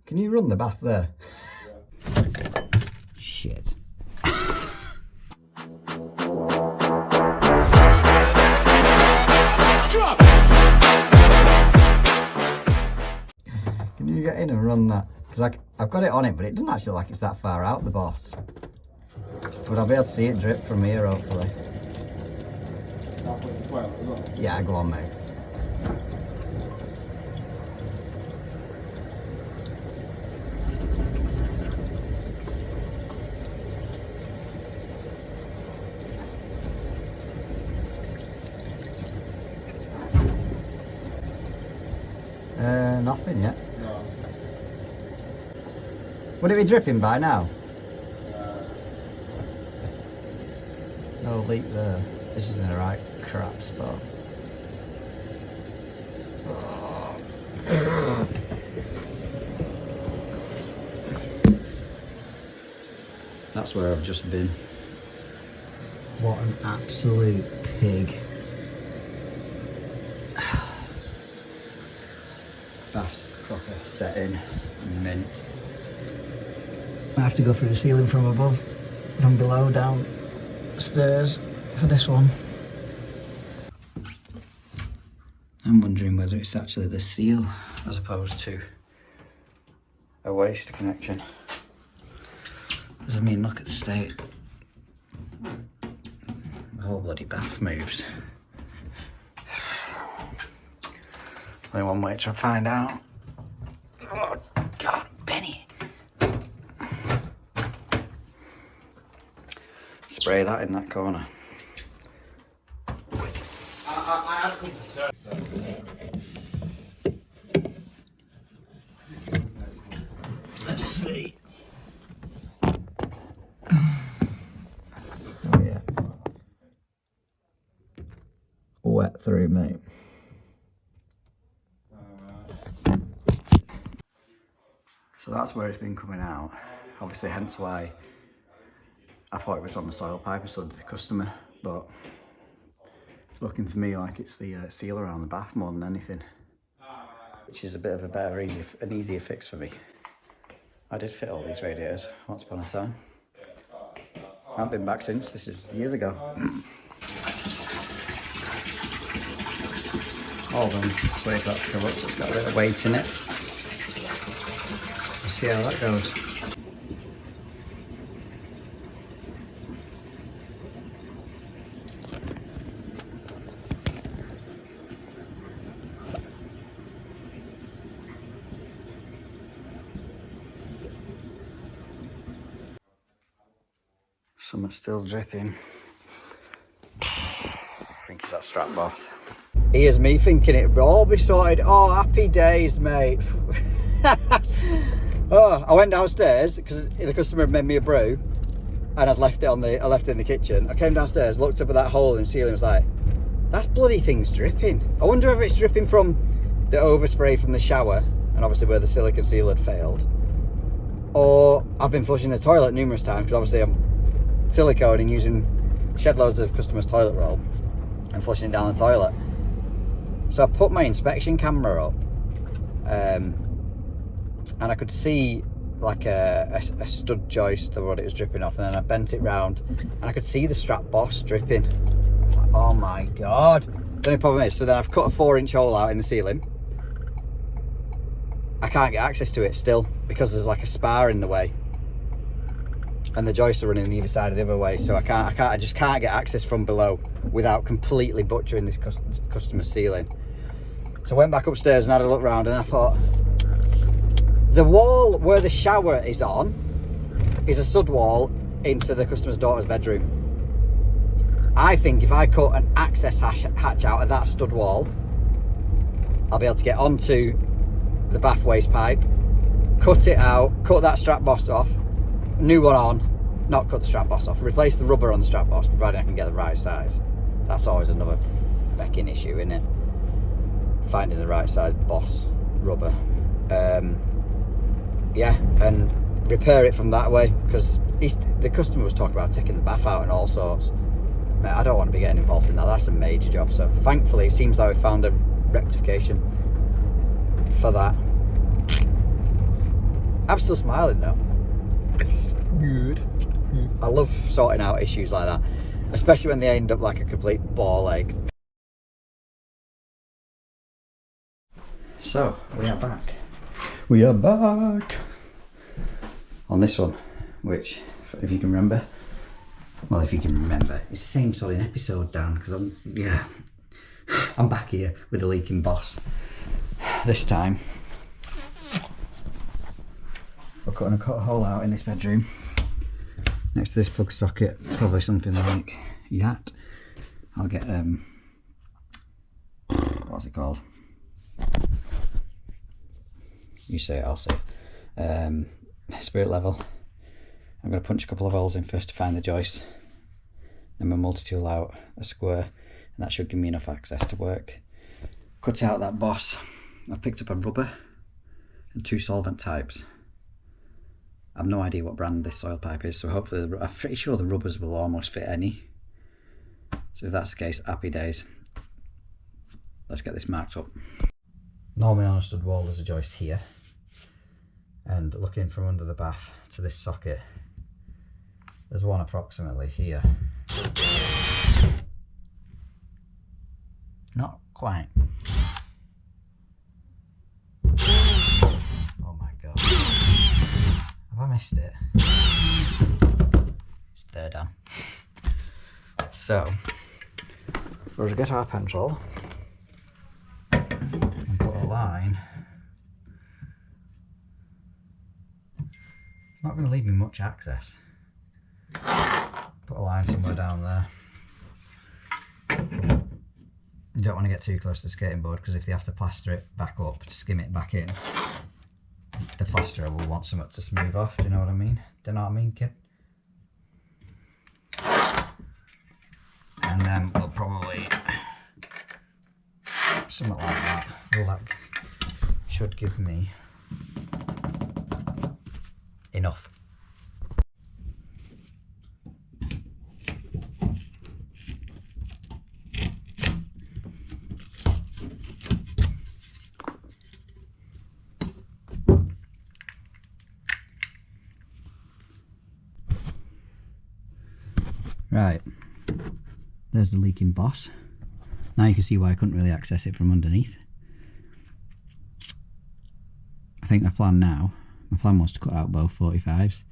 Can you run the bath there? Yeah. Shit. Can you get in and run that? Because I've got it on it, but it doesn't actually look like it's that far out the boss. But I'll be able to see it drip from here, hopefully. Yeah, go on, mate. Nothing yet. No. Would it be dripping by now? No leak there. This is in the right crap spot. That's where I've just been. What an absolute pig. That's proper setting, mint. I have to go through the ceiling from above, from below, downstairs for this one. I'm wondering whether it's actually the seal as opposed to a waste connection. Because I mean, look at the state. The whole bloody bath moves. Only one way to find out. Oh God, Benny. Spray that in that corner. I had come to turn. Let's see. Oh yeah. Wet through, mate. So that's where it's been coming out. Obviously, hence why I thought it was on the soil pipe, so did the customer. But it's looking to me like it's the seal around the bath more than anything, which is a bit of an easier fix for me. I did fit all these radiators once upon a time. I haven't been back since. This is years ago. Hold on, just wait for that to come up. It's got a bit of weight in it. Let's see how that goes. Some still dripping. I think it's that strap boss. Here's me thinking it'll all be sorted. Oh, happy days, mate. Oh, I went downstairs because the customer had made me a brew, and I left it in the kitchen. I came downstairs, looked up at that hole in the ceiling, and was like, that bloody thing's dripping. I wonder if it's dripping from the overspray from the shower, and obviously where the silicone seal had failed, or I've been flushing the toilet numerous times because obviously I'm silicone and using shed loads of customers' toilet roll and flushing it down the toilet. So I put my inspection camera up, and I could see like a stud joist or what it was dripping off, and then I bent it round and I could see the strap boss dripping. I was like, oh my God. The only problem is, so then I've cut a 4-inch hole out in the ceiling. I can't get access to it still because there's like a spar in the way, and the joists are running the either side of the other way, so I just can't get access from below without completely butchering this customer's ceiling. So I went back upstairs and had a look round, and I thought, the wall where the shower is on is a stud wall into the customer's daughter's bedroom. I think if I cut an access hatch out of that stud wall, I'll be able to get onto the bath waste pipe, cut it out, cut that strap boss off, new one on, not cut the strap boss off, replace the rubber on the strap boss, providing I can get the right size. That's always another fecking issue, isn't it? Finding the right size boss rubber. Yeah, and repair it from that way, because the customer was talking about taking the bath out and all sorts. Mate, I don't want to be getting involved in that. That's a major job. So thankfully it seems like we found a rectification for that. I'm still smiling though. Good. I love sorting out issues like that, especially when they end up like a complete ball ache. So, we are back. We are back on this one, which, if you can remember, well, if you can remember, it's the same sort of episode, Dan, because I'm back here with the leaking boss. This time, we're going to cut a hole out in this bedroom next to this plug socket, probably something like that. I'll get what's it called? You say it, I'll say it. Spirit level. I'm going to punch a couple of holes in first to find the joist, then my multi-tool out a square, and that should give me enough access to work. Cut out that boss. I've picked up a rubber and 2 solvent types. I've no idea what brand this soil pipe is, so hopefully, I'm pretty sure the rubbers will almost fit any. So if that's the case, happy days. Let's get this marked up. Normally on a stud wall there's a joist here, and looking from under the bath to this socket, there's one approximately here. Not quite. Oh my god. Have I missed it? It's there, Dan. So, we're going to get our pencil and put a line. Not going to leave me much access. Put a line somewhere down there. You don't want to get too close to the skating board, because if they have to plaster it back up to skim it back in, the plasterer will want something to smooth off. Do you know what I mean? Do you know what I mean, kid? And then we'll probably something like that. Well, that should give me enough. Right, there's the leaking boss. Now you can see why I couldn't really access it from underneath. I think my plan was to cut out both 45s.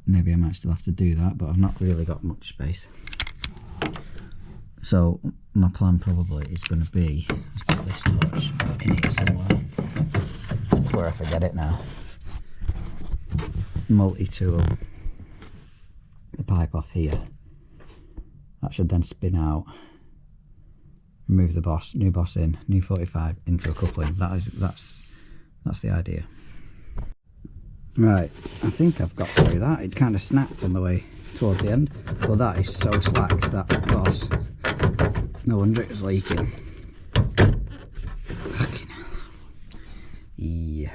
Maybe I might still have to do that, but I've not really got much space. So my plan probably is going to be, let's put this torch in here somewhere. That's where I forget it now. Multi-tool the pipe off here. That should then spin out, remove the boss, new boss in, new 45 into a coupling. That's the idea. Right, I think I've got through that. It kind of snapped on the way towards the end, but that is so slack, that boss. No wonder it was leaking. Fucking hell. Yeah.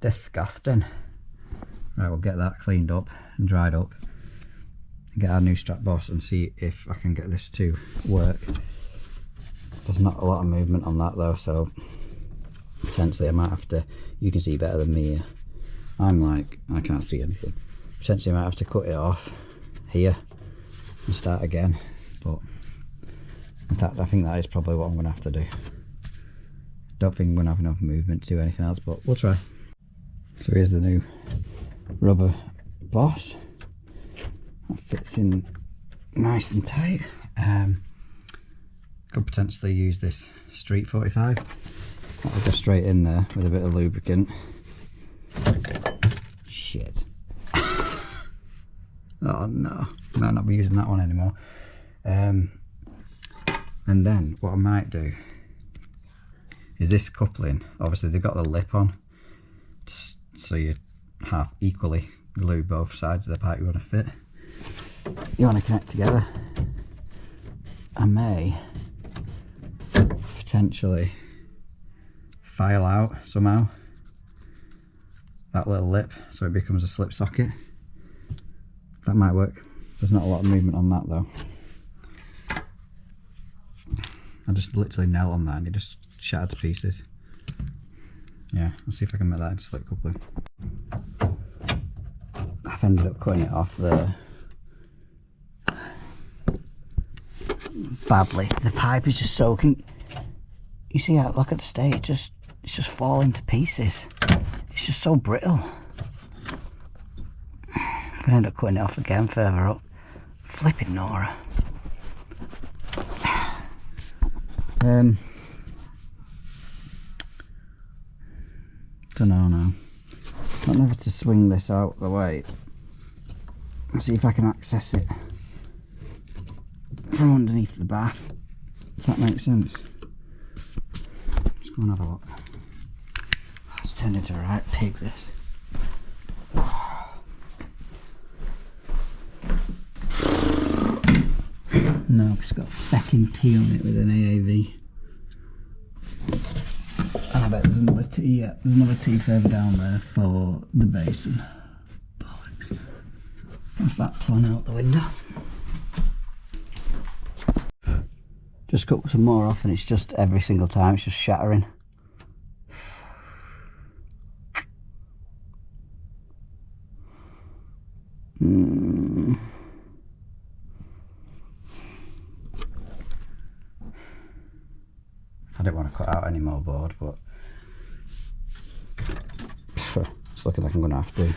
Disgusting. Right, we'll get that cleaned up and dried up and get our new strap boss and see if I can get this to work. There's not a lot of movement on that though, so potentially I might have to, you can see better than me here. I'm like, I can't see anything. Potentially I might have to cut it off here and start again, but in fact I think that is probably what I'm going to have to do. Don't think I'm going to have enough movement to do anything else, but we'll try. So here's the new rubber boss. That fits in nice and tight. Could potentially use this street 45. That'll go straight in there with a bit of lubricant. Shit. Oh no, might not be using that one anymore. And then what I might do is this coupling, obviously they've got the lip on, so you half equally glue both sides of the pipe you want to fit. You want to connect together. I may potentially file out somehow that little lip so it becomes a slip socket. That might work. There's not a lot of movement on that though. I just literally knelt on that and it just shattered to pieces. Yeah, I'll see if I can make that into slip coupling. I've ended up cutting it off the badly. The pipe is just soaking. You see how, look at the state, it's just falling to pieces. It's just so brittle. I'm gonna end up cutting it off again further up. Flipping Nora. Don't know now. I don't know how to swing this out the way. Let's see if I can access it from underneath the bath. Does that make sense? Let's go and have a look. It's turned into a right pig, this. No, it's got a fecking T on it with an AAV. And I bet there's another T, yeah, there's another T further down there for the basin. Bollocks. That's that plan out the window. Just cut some more off and it's just every single time it's just shattering. I don't want to cut out any more board, but it's looking like I'm going to have to.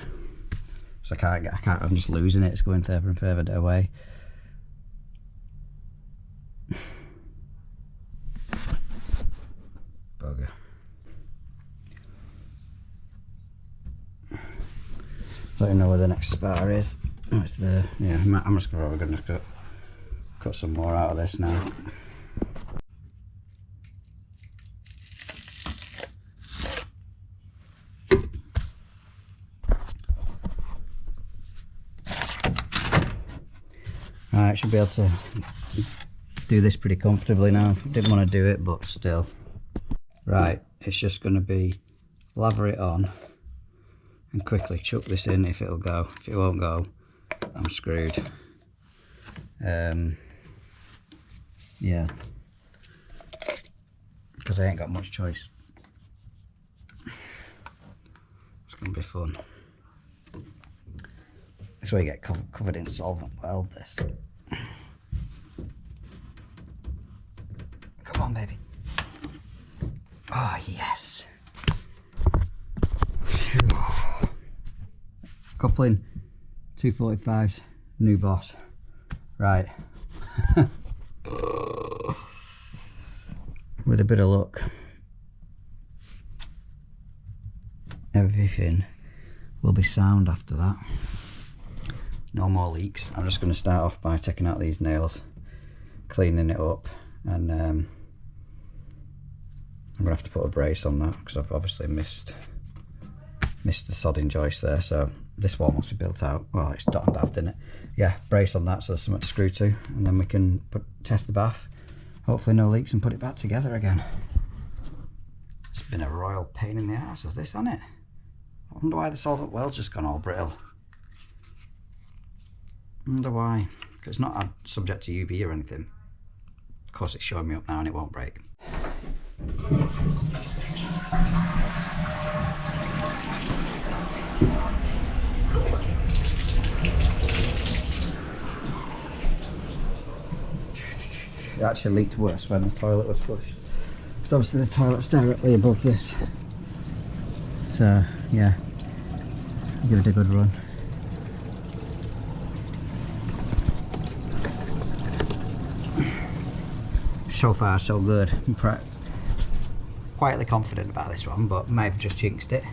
So I'm just losing it. It's going further and further away. Bugger. I don't know where the next spar is. Oh, it's there. Yeah, I'm just going to cut some more out of this now. Right, should be able to do this pretty comfortably now. Didn't want to do it, but still. Right, it's just going to be lather it on and quickly chuck this in if it'll go. If it won't go, I'm screwed. Yeah, because I ain't got much choice. It's going to be fun. This way you get covered in solvent weld, this. Come on, baby. Oh, yes. Phew. Coupling, 245s, new boss. Right. With a bit of luck, everything will be sound after that. No more leaks. I'm just going to start off by taking out these nails, cleaning it up, and I'm going to have to put a brace on that because I've obviously missed the sodding joist there. So this wall must be built out. Well, it's dot and dabbed, isn't it? Yeah, brace on that so there's something to screw to, and then we can test the bath. Hopefully no leaks and put it back together again. It's been a royal pain in the arse, has this, hasn't it? I wonder why the solvent weld's just gone all brittle. I wonder why. It's not subject to UV or anything. Of course it's showing me up now and it won't break. It actually leaked worse when the toilet was flushed. Because obviously the toilet's directly above this. So yeah, give it a good run. So far so good. I'm quietly confident about this one, but may have just jinxed it.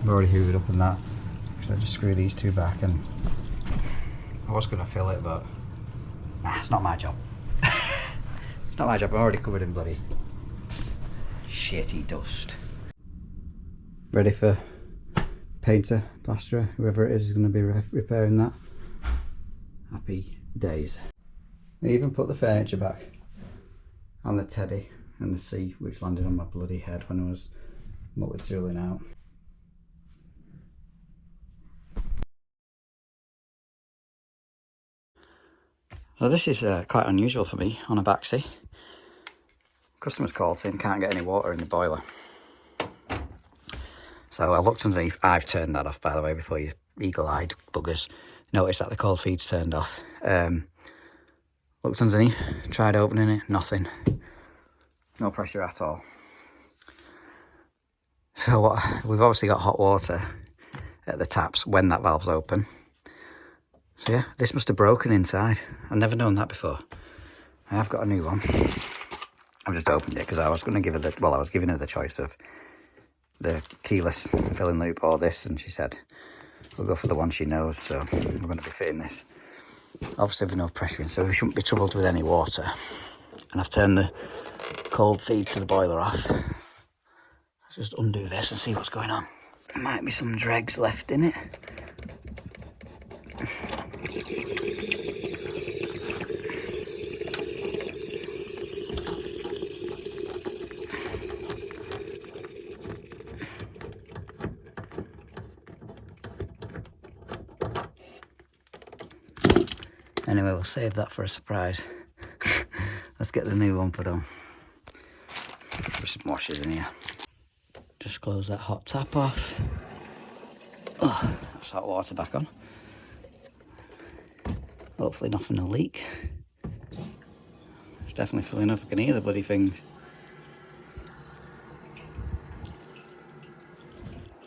I've already hoovered up on that. So I just screw these two back, and I was going to fill it, but nah, it's not my job. It's not my job. I'm already covered in bloody shitty dust. Ready for painter, plasterer, whoever it is going to be repairing that. Happy days. I even put the furniture back on the teddy and the sea, which landed on my bloody head when I was multi-tooling out. Well, this is quite unusual for me on a baxi. Customers called saying can't get any water in the boiler. So I looked underneath. I've turned that off, by the way, before you eagle-eyed buggers notice that the cold feed's turned off. Looked underneath, tried opening it, nothing. No pressure at all. So we've obviously got hot water at the taps when that valve's open. So yeah, this must have broken inside. I've never known that before. I have got a new one. I've just opened it because I was going to give her I was giving her the choice of the keyless filling loop or this, and she said we'll go for the one she knows, so we're going to be fitting this. Obviously with no pressure in, so we shouldn't be troubled with any water. And I've turned the cold feed to the boiler off. Let's just undo this and see what's going on. There might be some dregs left in it. Anyway, we'll save that for a surprise. Let's get the new one put on. There's some washers in here. Just close that hot tap off. Oh, that's hot water back on. Hopefully nothing will leak. It's definitely filling up. I can hear the bloody thing.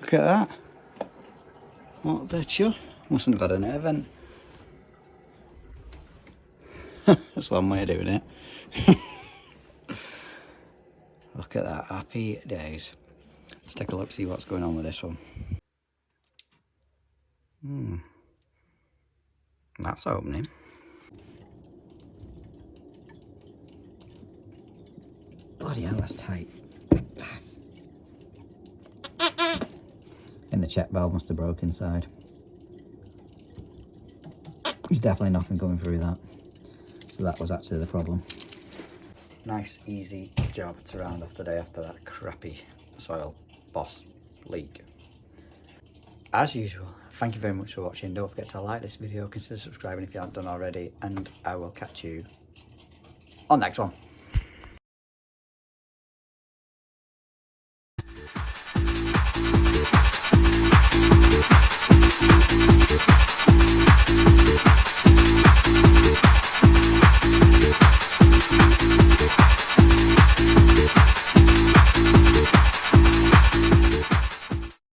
Look at that. What the chuff? Mustn't have had an air vent. That's one way of doing it. Look at that, happy days. Let's take a look, see what's going on with this one. That's opening. Bloody hell, that's tight. And the check valve must have broke inside. There's definitely nothing coming through that. So that was actually the problem. Nice, easy job to round off today after that crappy soil boss leak. As usual, thank you very much for watching. Don't forget to like this video, consider subscribing if you haven't done already, and I will catch you on the next one.